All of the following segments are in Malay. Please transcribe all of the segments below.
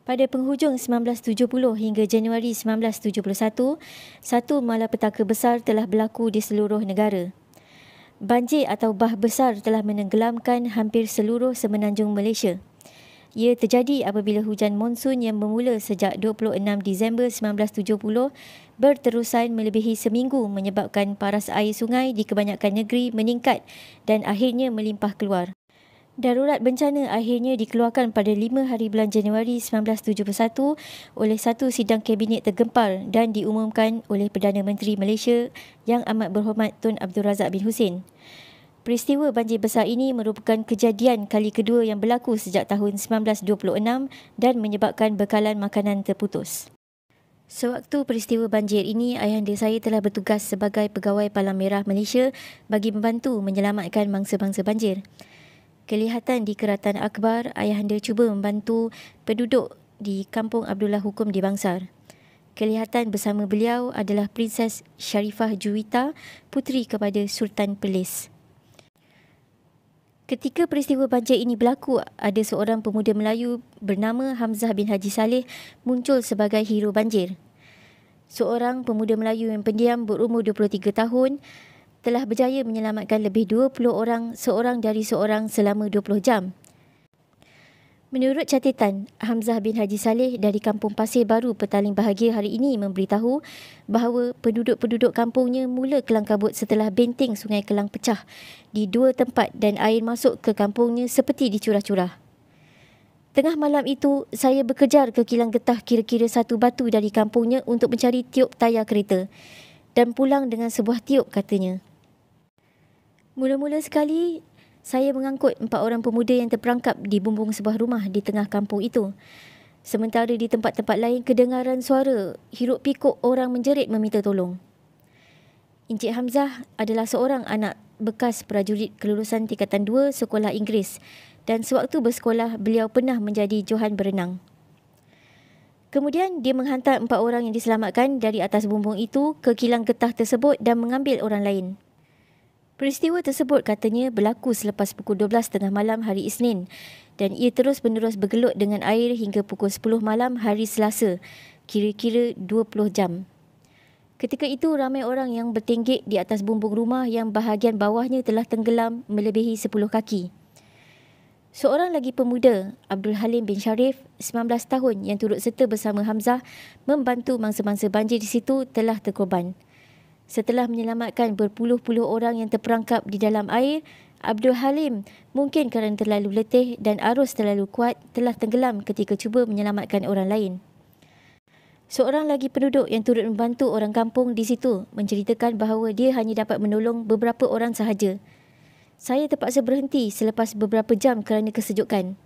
Pada penghujung 1970 hingga Januari 1971, satu malapetaka besar telah berlaku di seluruh negara. Banjir atau bah besar telah menenggelamkan hampir seluruh semenanjung Malaysia. Ia terjadi apabila hujan monsun yang bermula sejak 26 Disember 1970 berterusan melebihi seminggu menyebabkan paras air sungai di kebanyakan negeri meningkat dan akhirnya melimpah keluar. Darurat bencana akhirnya dikeluarkan pada 5 hari bulan Januari 1971 oleh satu sidang kabinet tergempar dan diumumkan oleh Perdana Menteri Malaysia Yang Amat Berhormat Tun Abdul Razak bin Husin. Peristiwa banjir besar ini merupakan kejadian kali kedua yang berlaku sejak tahun 1926 dan menyebabkan bekalan makanan terputus. Sewaktu peristiwa banjir ini, ayahanda saya telah bertugas sebagai pegawai Palang Merah Malaysia bagi membantu menyelamatkan mangsa-mangsa banjir. Kelihatan di Keratan Akbar, ayahanda cuba membantu penduduk di Kampung Abdullah Hukum di Bangsar. Kelihatan bersama beliau adalah Princess Sharifah Juwita, puteri kepada Sultan Perlis. Ketika peristiwa banjir ini berlaku, ada seorang pemuda Melayu bernama Hamzah bin Haji Saleh muncul sebagai hero banjir. Seorang pemuda Melayu yang pendiam berumur 23 tahun telah berjaya menyelamatkan lebih 20 orang seorang dari seorang selama 20 jam. Menurut catatan, Hamzah bin Haji Saleh dari Kampung Pasir Baru Petaling Bahagia hari ini memberitahu bahawa penduduk-penduduk kampungnya mula kelang kabut setelah benteng Sungai Kelang pecah di dua tempat dan air masuk ke kampungnya seperti dicurah-curah. Tengah malam itu, saya berkejar ke kilang getah kira-kira 1 batu dari kampungnya untuk mencari tiup tayar kereta dan pulang dengan sebuah tiup, katanya. Mula-mula sekali, saya mengangkut 4 orang pemuda yang terperangkap di bumbung sebuah rumah di tengah kampung itu. Sementara di tempat-tempat lain kedengaran suara hiruk pikuk orang menjerit meminta tolong. Encik Hamzah adalah seorang anak bekas prajurit kelulusan tingkatan 2 sekolah Inggeris dan sewaktu bersekolah beliau pernah menjadi johan berenang. Kemudian dia menghantar 4 orang yang diselamatkan dari atas bumbung itu ke kilang getah tersebut dan mengambil orang lain. Peristiwa tersebut katanya berlaku selepas pukul 12 tengah malam hari Isnin dan ia terus-menerus bergelut dengan air hingga pukul 10 malam hari Selasa, kira-kira 20 jam. Ketika itu ramai orang yang bertenggek di atas bumbung rumah yang bahagian bawahnya telah tenggelam melebihi 10 kaki. Seorang lagi pemuda, Abdul Halim bin Sharif, 19 tahun yang turut serta bersama Hamzah membantu mangsa-mangsa banjir di situ telah terkorban. Setelah menyelamatkan berpuluh-puluh orang yang terperangkap di dalam air, Abdul Halim mungkin kerana terlalu letih dan arus terlalu kuat telah tenggelam ketika cuba menyelamatkan orang lain. Seorang lagi penduduk yang turut membantu orang kampung di situ menceritakan bahawa dia hanya dapat menolong beberapa orang sahaja. Saya terpaksa berhenti selepas beberapa jam kerana kesejukan.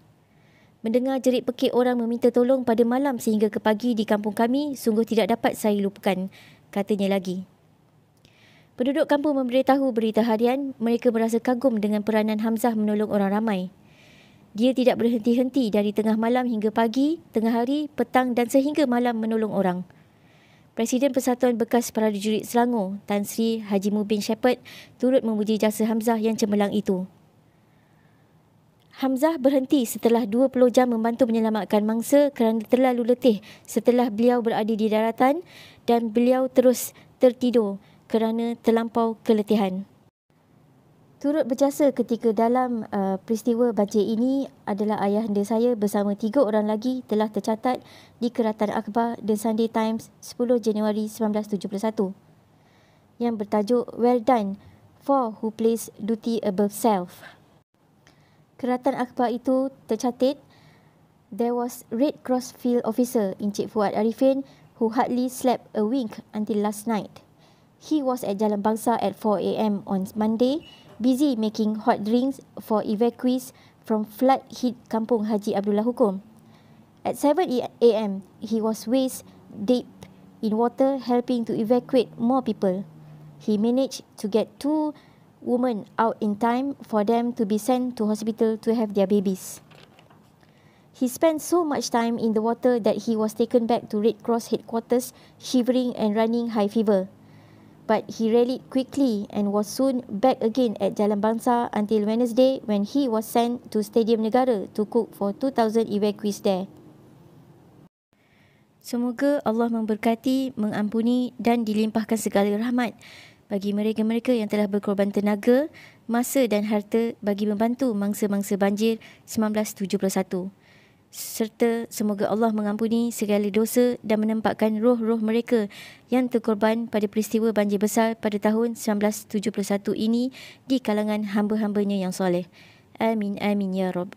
Mendengar jerit-pekik orang meminta tolong pada malam sehingga ke pagi di kampung kami sungguh tidak dapat saya lupakan, katanya lagi. Penduduk kampung memberitahu berita harian mereka merasa kagum dengan peranan Hamzah menolong orang ramai. Dia tidak berhenti-henti dari tengah malam hingga pagi, tengah hari, petang dan sehingga malam menolong orang. Presiden Persatuan Bekas Prajurit Selangor, Tan Sri Haji Mubin Shepherd, turut memuji jasa Hamzah yang cemerlang itu. Hamzah berhenti setelah 20 jam membantu menyelamatkan mangsa kerana terlalu letih setelah beliau berada di daratan dan beliau terus tertidur kerana terlampau keletihan. Turut berjasa ketika dalam peristiwa banjir ini adalah ayahanda saya bersama 3 orang lagi telah tercatat di Keratan Akhbar The Sunday Times 10 Januari 1971 yang bertajuk Well Done for Who Place Duty Above Self. Keratan Akhbar itu tercatat, there was Red Cross field officer Encik Fuad Arifin who hardly slept a wink until last night. He was at Jalan Bangsa at 4 a.m. on Monday, busy making hot drinks for evacuees from flood-hit Kampung Haji Abdullah Hukum. At 7 a.m., he was waist deep in water helping to evacuate more people. He managed to get 2 women out in time for them to be sent to hospital to have their babies. He spent so much time in the water that he was taken back to Red Cross headquarters shivering and running high fever. But he rallied quickly and was soon back again at Jalan Bangsa until Wednesday when he was sent to Stadium Negara to cook for 2,000 evacuees there. Semoga Allah memberkati, mengampuni dan dilimpahkan segala rahmat bagi mereka-mereka yang telah berkorban tenaga, masa dan harta bagi membantu mangsa-mangsa banjir 1971. Serta semoga Allah mengampuni segala dosa dan menempatkan roh-roh mereka yang terkorban pada peristiwa banjir besar pada tahun 1971 ini di kalangan hamba-hambanya yang soleh. Amin, amin ya Rabb.